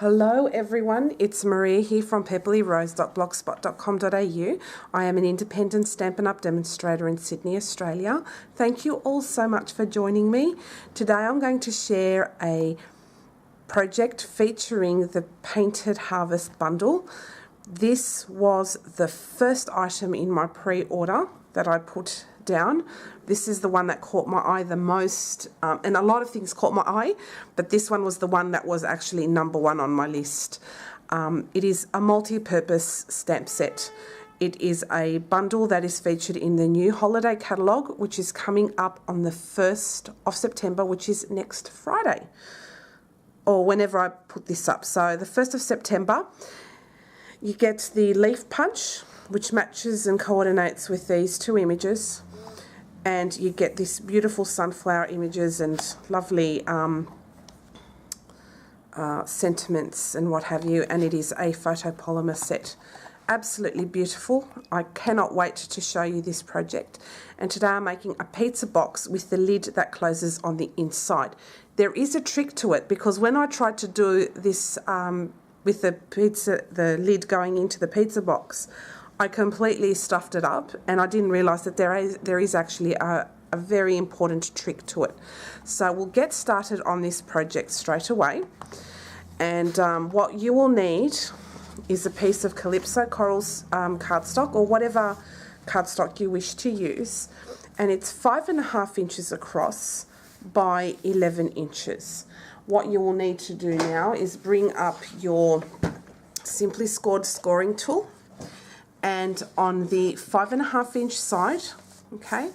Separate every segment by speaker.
Speaker 1: Hello everyone, it's Maria here from pepperlyrose.blogspot.com.au. I am an independent Stampin' Up! Demonstrator in Sydney, Australia. Thank you all so much for joining me. Today I'm going to share a project featuring the Painted Harvest bundle. This was the first item in my pre-order that I put down. This is the one that caught my eye the most, and a lot of things caught my eye, but this one was the one that was actually #1 on my list. It is a multi-purpose stamp set. It is a bundle that is featured in the new holiday catalogue, which is coming up on the 1st of September, which is next Friday, or whenever I put this up. So the 1st of September, you get the leaf punch, which matches and coordinates with these two images, and you get this beautiful sunflower images and lovely sentiments and what have you, and it is a photopolymer set. Absolutely beautiful. I cannot wait to show you this project. And today I'm making a pizza box with the lid that closes on the inside. There is a trick to it, because when I tried to do this with the lid going into the pizza box, I completely stuffed it up, and I didn't realise that there is actually a very important trick to it. So we'll get started on this project straight away. And what you will need is a piece of Calypso Corals cardstock, or whatever cardstock you wish to use, and it's 5.5 inches across by 11 inches. What you will need to do now is bring up your Simply Scored scoring tool, and on the 5.5 inch side, okay,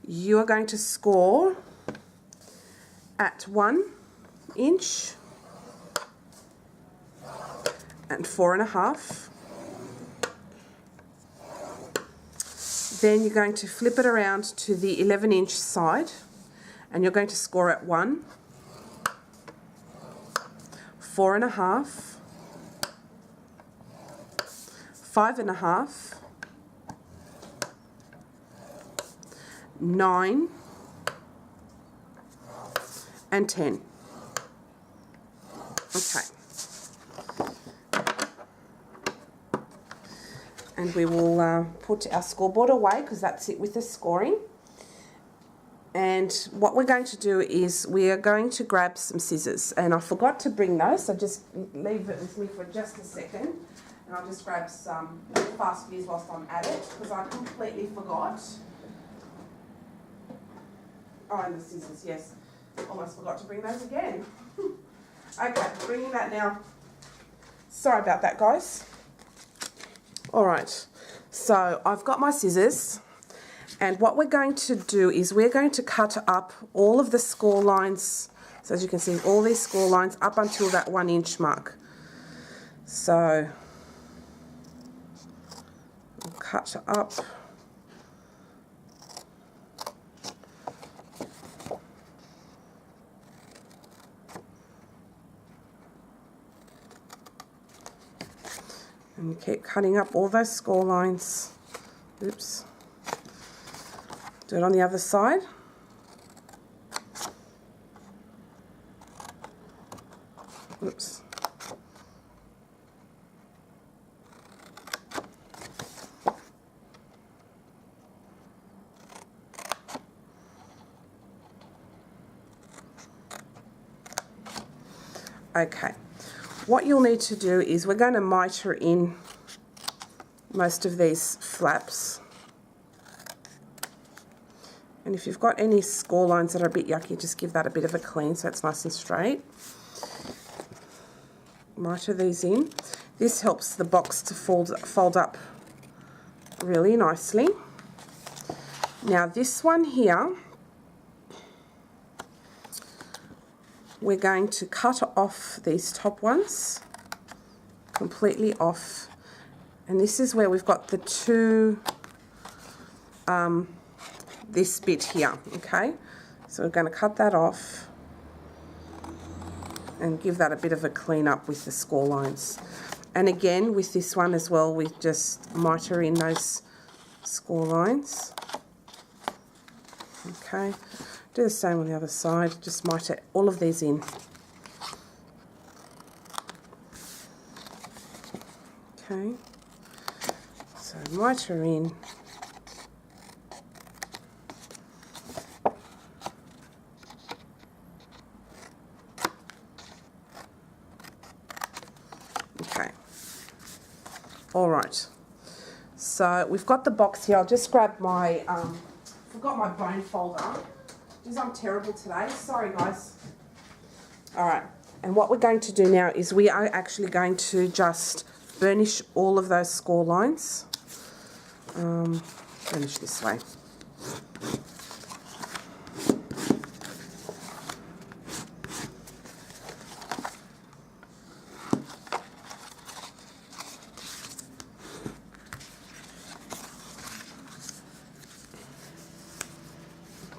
Speaker 1: you are going to score at 1 inch and 4.5. Then you're going to flip it around to the 11 inch side, and you're going to score at 1, 4.5, 5.5, 9, and 10. Okay. And we will put our scoreboard away, because that's it with the scoring. And what we're going to do is we are going to grab some scissors, and I forgot to bring those, so just leave it with me for just a second, and I'll just grab some fast fuse whilst I'm at it, because I completely forgot. Oh, and the scissors, yes. Almost forgot to bring those again. Okay, bringing that now. Sorry about that, guys. Alright, so I've got my scissors, and what we're going to do is we're going to cut up all of the score lines. So as you can see, all these score lines up until that 1 inch mark. So we'll cut up. And you keep cutting up all those score lines. Oops. Do it on the other side. Oops. Okay. What you'll need to do is we're going to miter in most of these flaps. And if you've got any score lines that are a bit yucky, just give that a bit of a clean so it's nice and straight. Miter these in. This helps the box to fold up really nicely. Now this one here, we're going to cut off these top ones completely off, and this is where we've got the two, this bit here, okay? So we're going to cut that off and give that a bit of a clean up with the score lines. And again, with this one as well, we just miter in those score lines. Okay, do the same on the other side, just miter all of these in. Okay, so mitre in. Okay, all right. So we've got the box here. I'll just grab my, forgot my bone folder. Because I'm terrible today. Sorry, guys. All right. And what we're going to do now is we are actually going to just burnish all of those score lines. Burnish this way.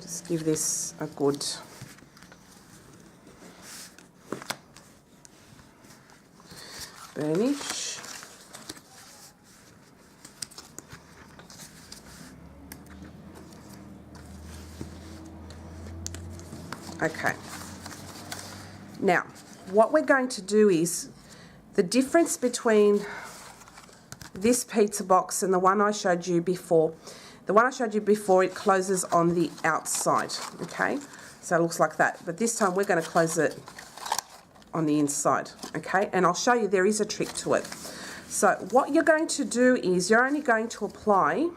Speaker 1: Just give this a good burnish. Okay. Now, what we're going to do is the difference between this pizza box and the one I showed you before. The one I showed you before, it closes on the outside, okay? So it looks like that. But this time we're going to close it on the inside, okay? And I'll show you there is a trick to it. So what you're going to do is you're only going to apply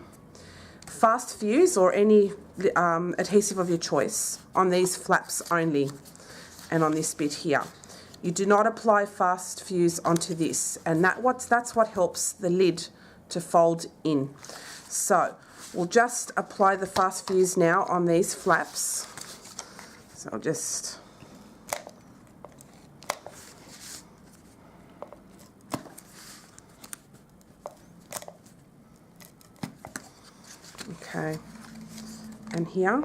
Speaker 1: fast fuse or any adhesive of your choice on these flaps only and on this bit here. You do not apply fast fuse onto this, and that's what helps the lid to fold in. So we'll just apply the fast fuse now on these flaps. So I'll just okay, and here,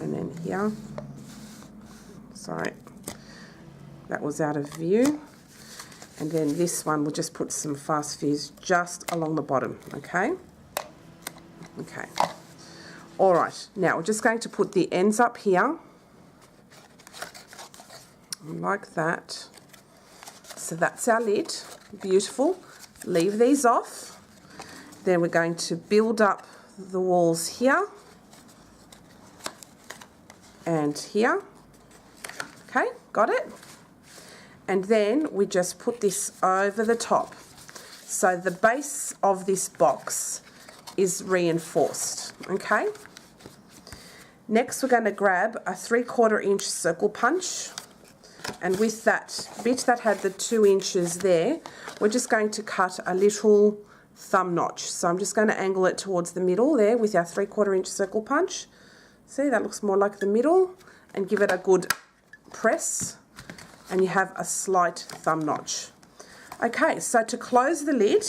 Speaker 1: and then here. Sorry, that was out of view. And then this one, we'll just put some fast fuse just along the bottom, okay? Okay. All right, now we're just going to put the ends up here, like that. So that's our lid, beautiful. Leave these off. Then we're going to build up the walls here and here. Okay, got it? And then we just put this over the top. So the base of this box is reinforced, okay? Next we're going to grab a 3/4 inch circle punch, and with that bit that had the 2 inches there, we're just going to cut a little thumb notch. So I'm just going to angle it towards the middle there with our 3/4 inch circle punch. See, that looks more like the middle, and give it a good press, and you have a slight thumb notch. Okay, so to close the lid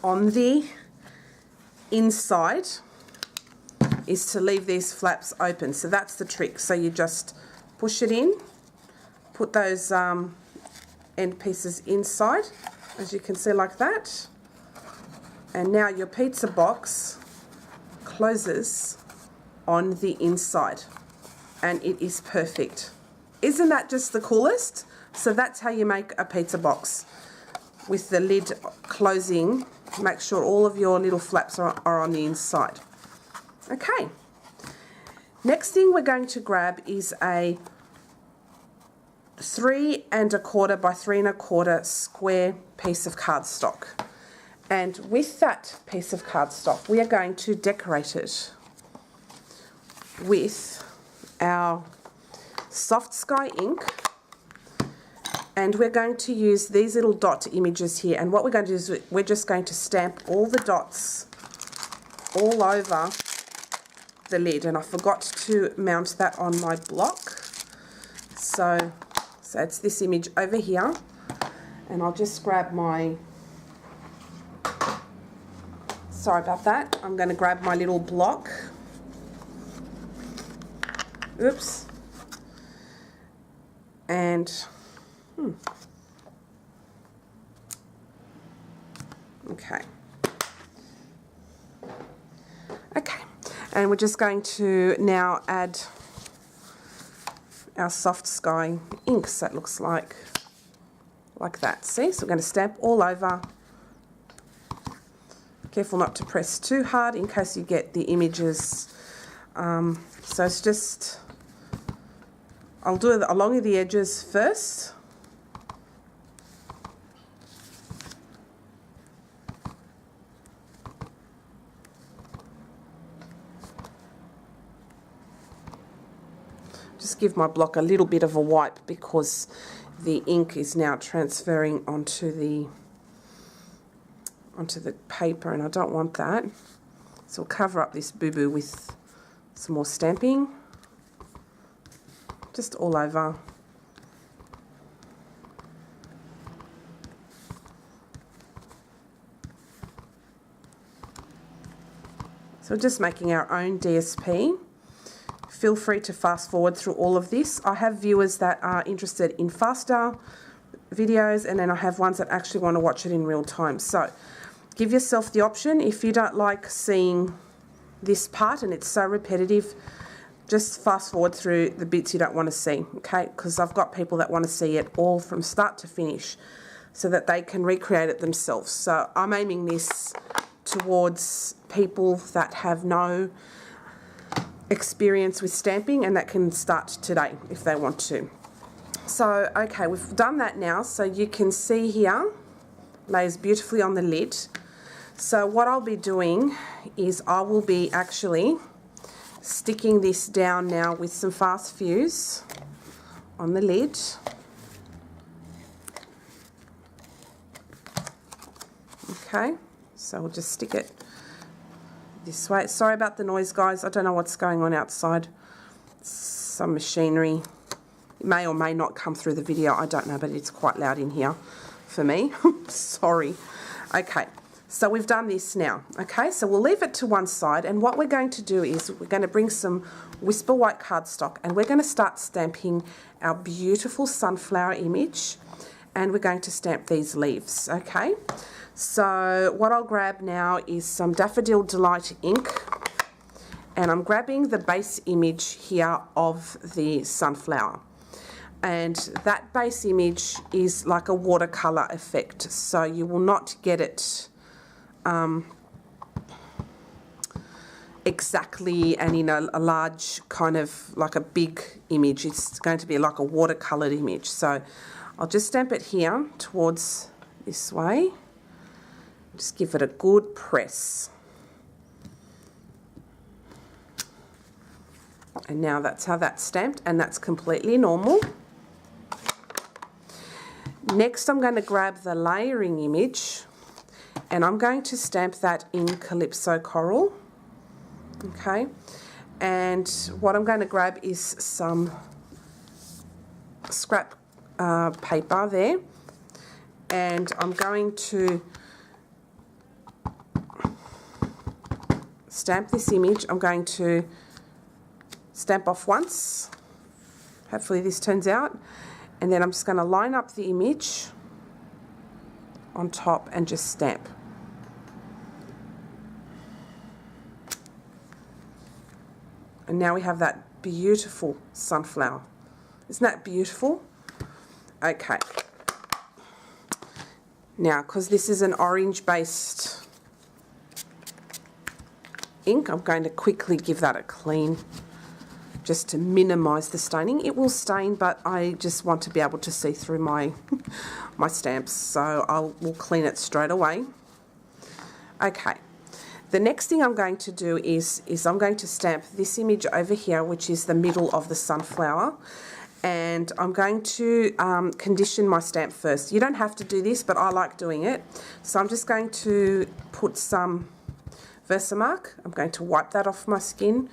Speaker 1: on the inside is to leave these flaps open. So that's the trick. So you just push it in, put those end pieces inside, as you can see, like that. And now your pizza box closes on the inside, and it is perfect. Isn't that just the coolest? So that's how you make a pizza box, with the lid closing. Make sure all of your little flaps are on the inside. Okay. Next thing we're going to grab is a 3 1/4 by 3 1/4 square piece of cardstock. And with that piece of cardstock, we are going to decorate it with our Soft Sky ink, and we're going to use these little dot images here. And what we're going to do is we're just going to stamp all the dots all over the lid, and I forgot to mount that on my block. So it's this image over here, and I'll just grab my, sorry about that, I'm going to grab my little block. Oops. And okay, and we're just going to now add our Soft Sky ink. So it looks like like that. See? So we're going to stamp all over. Careful not to press too hard in case you get the images. So it's just, I'll do it along the edges first. Just give my block a little bit of a wipe because the ink is now transferring onto the paper, and I don't want that. So we'll cover up this boo-boo with some more stamping, just all over. So we're just making our own DSP. Feel free to fast forward through all of this. I have viewers that are interested in faster videos, and then I have ones that actually want to watch it in real time. So give yourself the option. If you don't like seeing this part and it's so repetitive, just fast forward through the bits you don't want to see, okay? Because I've got people that want to see it all from start to finish so that they can recreate it themselves. So I'm aiming this towards people that have no experience with stamping and that can start today if they want to. So, okay, we've done that now. So you can see here, lays beautifully on the lid. So what I'll be doing is I will be actually sticking this down now with some fast fuse on the lid. Okay, so we'll just stick it this way. Sorry about the noise, guys. I don't know what's going on outside. Some machinery. It may or may not come through the video. I don't know, but it's quite loud in here for me. Sorry. Okay, so we've done this now. Okay, so we'll leave it to one side, and what we're going to do is we're going to bring some Whisper White cardstock, and we're going to start stamping our beautiful sunflower image, and we're going to stamp these leaves. Okay, so what I'll grab now is some Daffodil Delight ink, and I'm grabbing the base image here of the sunflower. And that base image is like a watercolor effect, so you will not get it exactly and in a large kind of like a big image. It's going to be like a watercolored image. So I'll just stamp it here towards this way. Just give it a good press. And now that's how that's stamped, and that's completely normal. Next, I'm going to grab the layering image, and I'm going to stamp that in Calypso Coral. Okay, and what I'm going to grab is some scrap paper there, and I'm going to stamp this image. I'm going to stamp off once. Hopefully this turns out. And then I'm just going to line up the image on top and just stamp. And now we have that beautiful sunflower. Isn't that beautiful? Okay. Now, because this is an orange-based ink, I'm going to quickly give that a clean, just to minimise the staining. It will stain, but I just want to be able to see through my my stamps, so we'll clean it straight away. Okay, the next thing I'm going to do is I'm going to stamp this image over here, which is the middle of the sunflower, and I'm going to condition my stamp first. You don't have to do this, but I like doing it. So I'm just going to put some Versamark. I'm going to wipe that off my skin.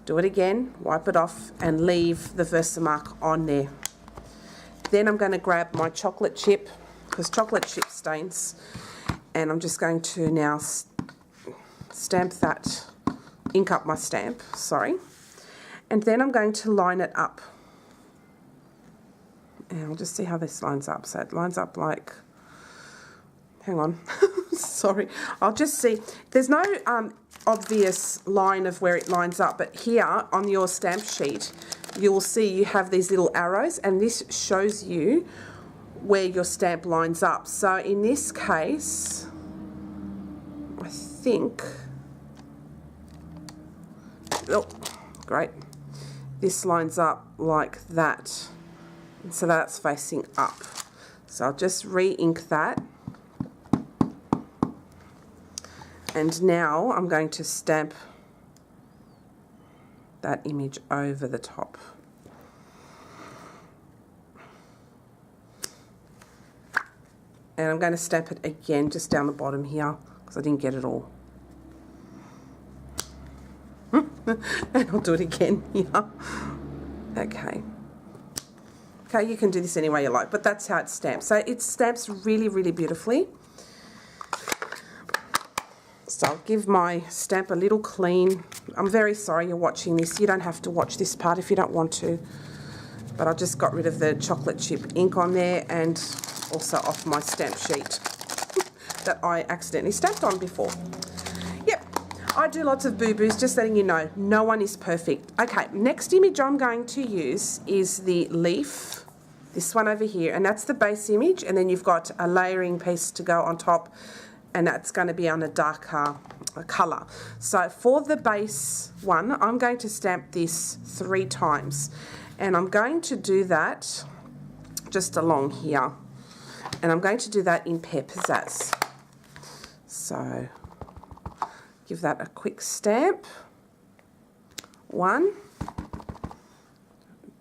Speaker 1: Do it again, wipe it off, and leave the Versamark on there. Then I'm going to grab my chocolate chip, because chocolate chip stains, and I'm just going to now stamp that, ink up my stamp, sorry. And then I'm going to line it up. And I'll just see how this lines up. So it lines up like, hang on, sorry. I'll just see, there's no obvious line of where it lines up, but here on your stamp sheet you'll see you have these little arrows, and this shows you where your stamp lines up. So in this case, I think, oh, great, this lines up like that, and so that's facing up. So I'll just re-ink that, and now I'm going to stamp that image over the top. And I'm going to stamp it again just down the bottom here because I didn't get it all. And I'll do it again here. Okay. Okay, you can do this any way you like, but that's how it stamps. So it stamps really, really beautifully. So I'll give my stamp a little clean. I'm very sorry you're watching this. You don't have to watch this part if you don't want to. But I just got rid of the chocolate chip ink on there and also off my stamp sheet that I accidentally stamped on before. Yep, I do lots of boo-boos, just letting you know. No one is perfect. Okay, next image I'm going to use is the leaf, this one over here, and that's the base image, and then you've got a layering piece to go on top, and that's going to be on a darker colour. So for the base one, I'm going to stamp this 3 times, and I'm going to do that just along here. And I'm going to do that in Pear Pizzazz. So give that a quick stamp. 1,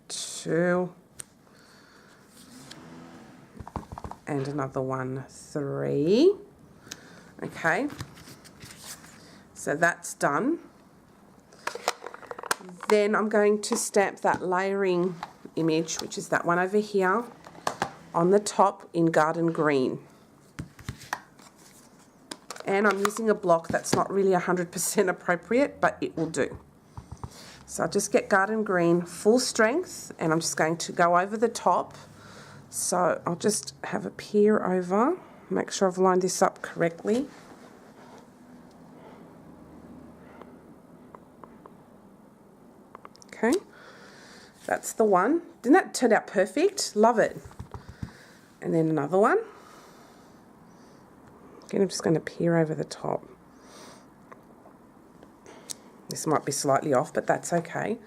Speaker 1: 2, and another one, 3. Okay, so that's done. Then I'm going to stamp that layering image, which is that one over here, on the top in Garden Green. And I'm using a block that's not really 100% appropriate, but it will do. So I'll just get Garden Green full strength, and I'm just going to go over the top. So I'll just have a peer over, make sure I've lined this up correctly. Okay, that's the one. Didn't that turn out perfect? Love it. And then another one. Again, I'm just going to peer over the top. This might be slightly off, but that's okay.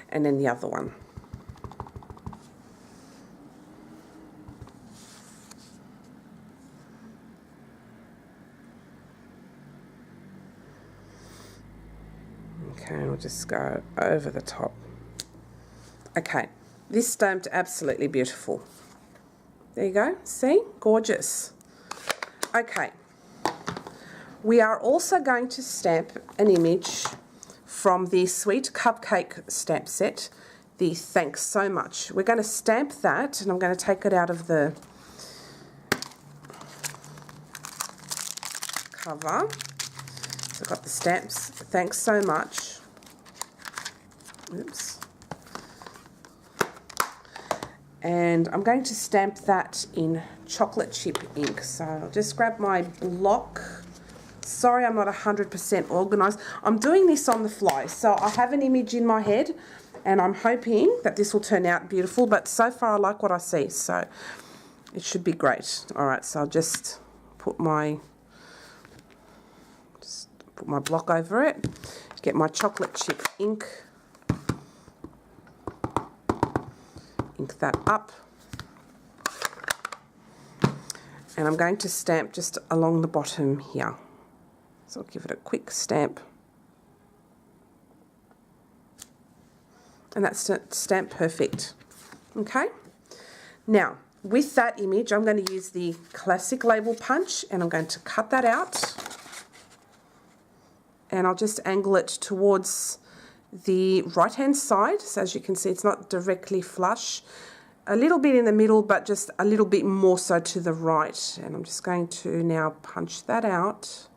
Speaker 1: And then the other one. Okay, we'll just go over the top. Okay, this stamped absolutely beautiful. There you go, see? Gorgeous. Okay, we are also going to stamp an image from the Sweet Cupcake stamp set, the Thanks So Much. We're going to stamp that, and I'm going to take it out of the cover. So I've got the stamps, Thanks So Much. Oops. And I'm going to stamp that in chocolate chip ink. So I'll just grab my block. Sorry, I'm not 100% organised. I'm doing this on the fly. So I have an image in my head, and I'm hoping that this will turn out beautiful. But so far, I like what I see. So it should be great. All right, so I'll just put my block over it. Get my chocolate chip ink. Ink that up, and I'm going to stamp just along the bottom here. So I'll give it a quick stamp, and that's stamped perfect. Okay, now with that image I'm going to use the classic label punch, and I'm going to cut that out, and I'll just angle it towards the right hand side. So as you can see, it's not directly flush, a little bit in the middle, but just a little bit more so to the right. And I'm just going to now punch that out.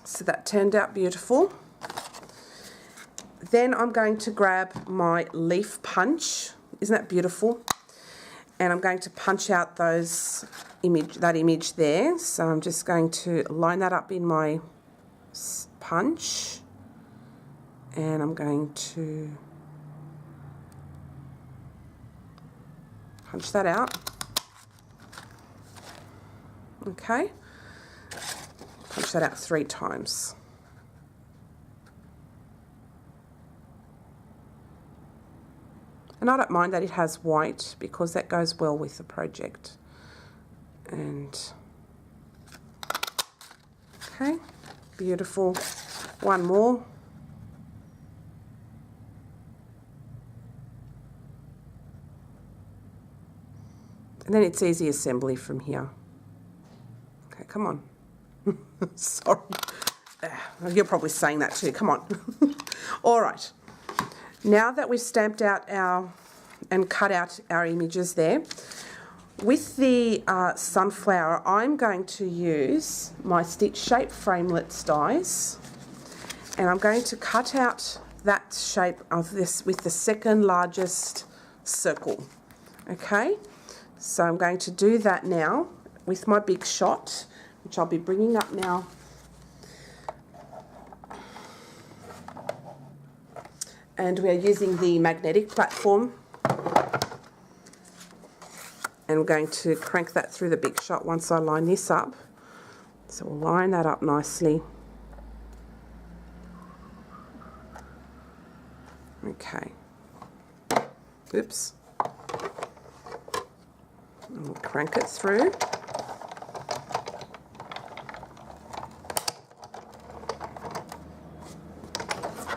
Speaker 1: So that turned out beautiful. Then I'm going to grab my leaf punch. Isn't that beautiful? And I'm going to punch out that image there. So I'm just going to line that up in my punch, and I'm going to punch that out. Okay, punch that out 3 times. And I don't mind that it has white because that goes well with the project. And okay, beautiful. One more. And then it's easy assembly from here. Okay, come on. Sorry. You're probably saying that too. Come on. All right. Now that we've stamped out and cut out our images there, with the sunflower, I'm going to use my stitch shape framelits dies, and I'm going to cut out that shape of this with the second largest circle. Okay, so I'm going to do that now with my big shot, which I'll be bringing up now. And we are using the magnetic platform, and we're going to crank that through the big shot once I line this up. So we'll line that up nicely. Okay. Oops. And we'll crank it through.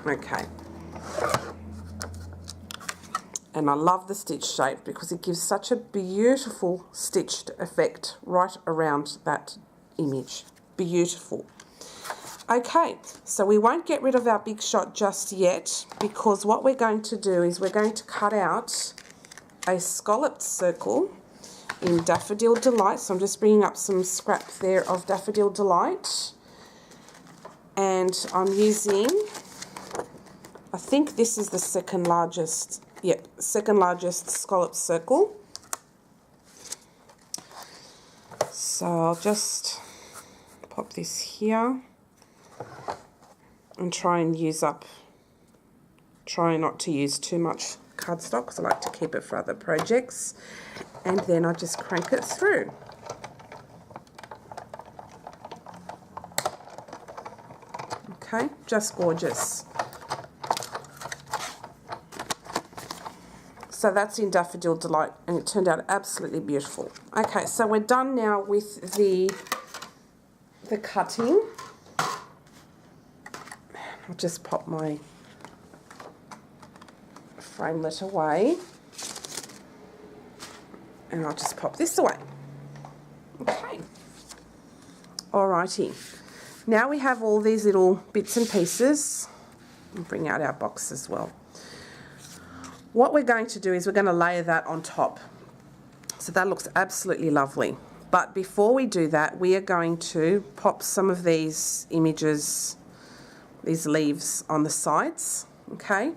Speaker 1: Okay. And I love the stitch shape because it gives such a beautiful stitched effect right around that image. Beautiful. Okay, so we won't get rid of our big shot just yet, because what we're going to do is we're going to cut out a scalloped circle in Daffodil Delight. So I'm just bringing up some scrap there of Daffodil Delight. And I'm using, I think this is the second largest. Yep, second largest scallop circle. So I'll just pop this here and try not to use too much cardstock because I like to keep it for other projects. And then I just crank it through. Okay, just gorgeous. So that's in Daffodil Delight, and it turned out absolutely beautiful. Okay, so we're done now with the cutting. I'll just pop my framelit away, and I'll just pop this away. Okay. Alrighty. Now we have all these little bits and pieces. I'll bring out our box as well. What we're going to do is we're going to layer that on top. So that looks absolutely lovely. But before we do that, we are going to pop some of these images, these leaves on the sides, okay,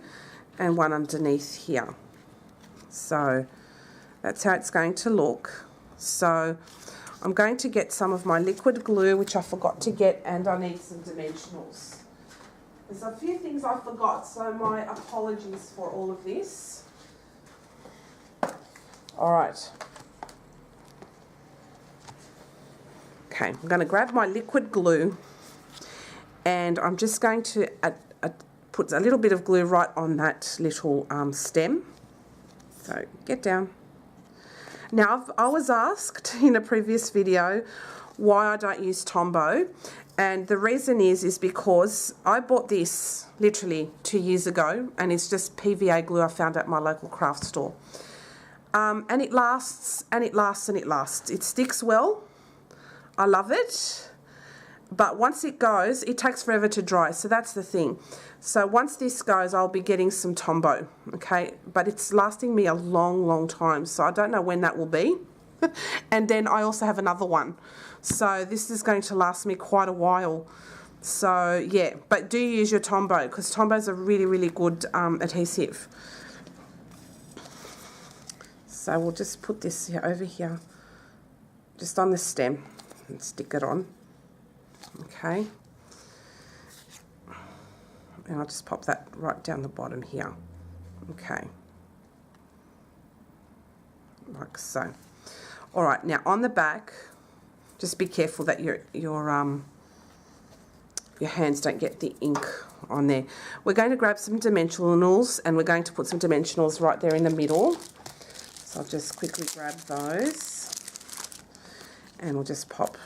Speaker 1: and one underneath here. So that's how it's going to look. So I'm going to get some of my liquid glue, which I forgot to get, and I need some dimensionals. There's a few things I forgot, so my apologies for all of this. All right. Okay, I'm going to grab my liquid glue, and I'm just going to put a little bit of glue right on that little stem. So get down. Now, I was asked in a previous video why I don't use Tombow, and the reason is because I bought this literally 2 years ago, and it's just PVA glue I found at my local craft store. And it lasts, and it lasts, and it lasts. It sticks well. I love it. But once it goes, it takes forever to dry, so that's the thing. So once this goes, I'll be getting some Tombow, okay? But it's lasting me a long, long time, so I don't know when that will be. And then I also have another one. So this is going to last me quite a while. So yeah, but do use your Tombow, because Tombow's a really, really good adhesive. So we'll just put this here, over here, just on the stem, and stick it on. Okay. And I'll just pop that right down the bottom here. Okay. like so. All right, now on the back, just be careful that your hands don't get the ink on there. We're going to grab some dimensionals and we're going to put some dimensionals right there in the middle. So I'll just quickly grab those and we'll just pop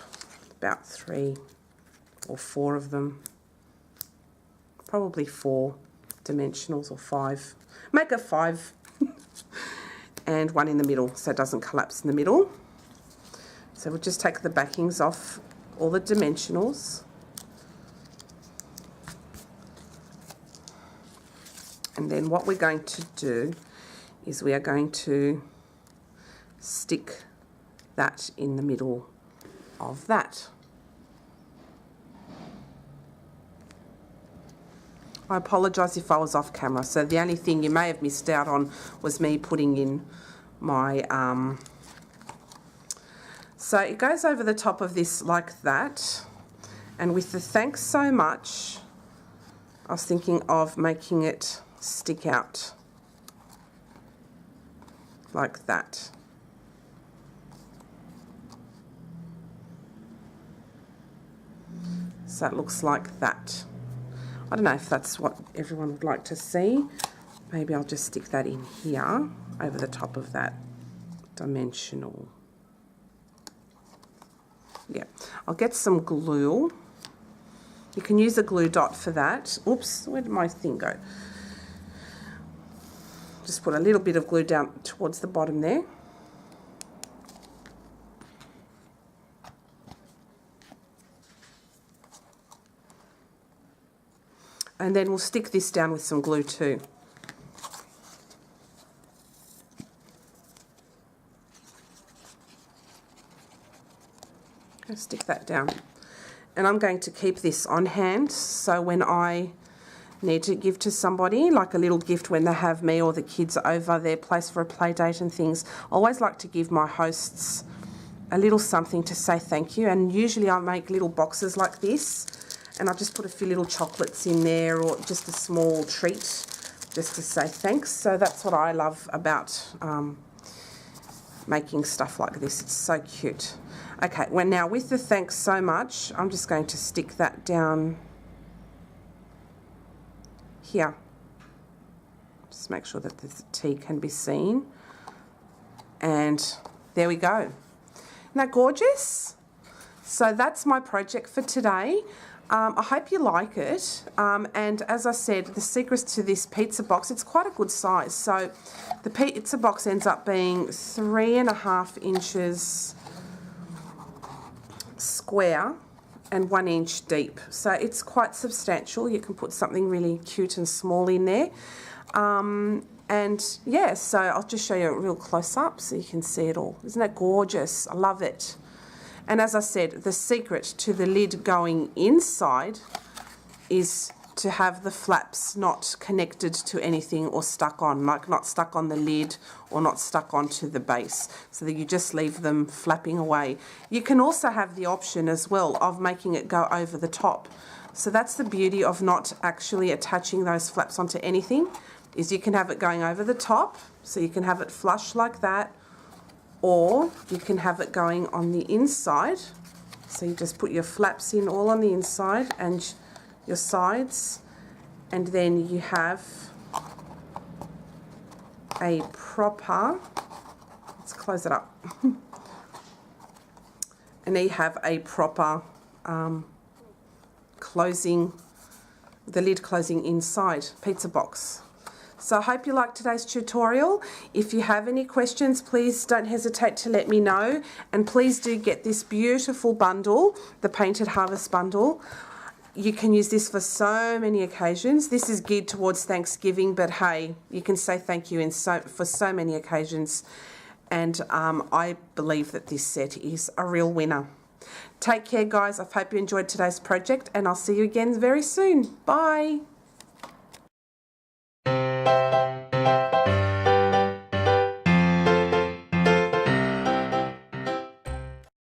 Speaker 1: about 3 or 4 of them. Probably 4 dimensionals or 5. Make a 5 and 1 in the middle so it doesn't collapse in the middle. So we'll just take the backings off all the dimensionals. And then what we're going to do is we are going to stick that in the middle of that. I apologise if I was off camera, so the only thing you may have missed out on was me putting in my... So it goes over the top of this like that, and with the thanks so much, I was thinking of making it stick out like that. So it looks like that. I don't know if that's what everyone would like to see. Maybe I'll just stick that in here over the top of that dimensional. Yeah, I'll get some glue. You can use a glue dot for that. Oops, where did my thing go? Just put a little bit of glue down towards the bottom there. And then we'll stick this down with some glue too. I'll stick that down. And I'm going to keep this on hand, so when I need to give to somebody, like a little gift when they have me or the kids over their place for a play date and things, I always like to give my hosts a little something to say thank you. And usually I make little boxes like this, and I just put a few little chocolates in there or just a small treat just to say thanks. So that's what I love about making stuff like this. It's so cute. Okay, well now with the thanks so much, I'm just going to stick that down here. Just make sure that the T can be seen. And there we go. Isn't that gorgeous? So that's my project for today. I hope you like it. And as I said, the secret to this pizza box, it's quite a good size. So the pizza box ends up being 3.5 inches square and 1 inch deep. So it's quite substantial. You can put something really cute and small in there. And yeah, so I'll just show you a real close up so you can see it all. Isn't that gorgeous? I love it. And as I said, the secret to the lid going inside is to have the flaps not connected to anything or stuck on, like not stuck on the lid or not stuck onto the base, so that you just leave them flapping away. You can also have the option as well of making it go over the top. So that's the beauty of not actually attaching those flaps onto anything, is you can have it going over the top, so you can have it flush like that, or you can have it going on the inside. So you just put your flaps in all on the inside and your sides, and then you have a proper, let's close it up, and then you have a proper closing, the lid closing inside pizza box. So I hope you liked today's tutorial. If you have any questions, please don't hesitate to let me know, and please do get this beautiful bundle, the Painted Harvest bundle. You can use this for so many occasions. This is geared towards Thanksgiving, but hey, you can say thank you for so many occasions. And I believe that this set is a real winner. Take care, guys. I hope you enjoyed today's project, and I'll see you again very soon. Bye.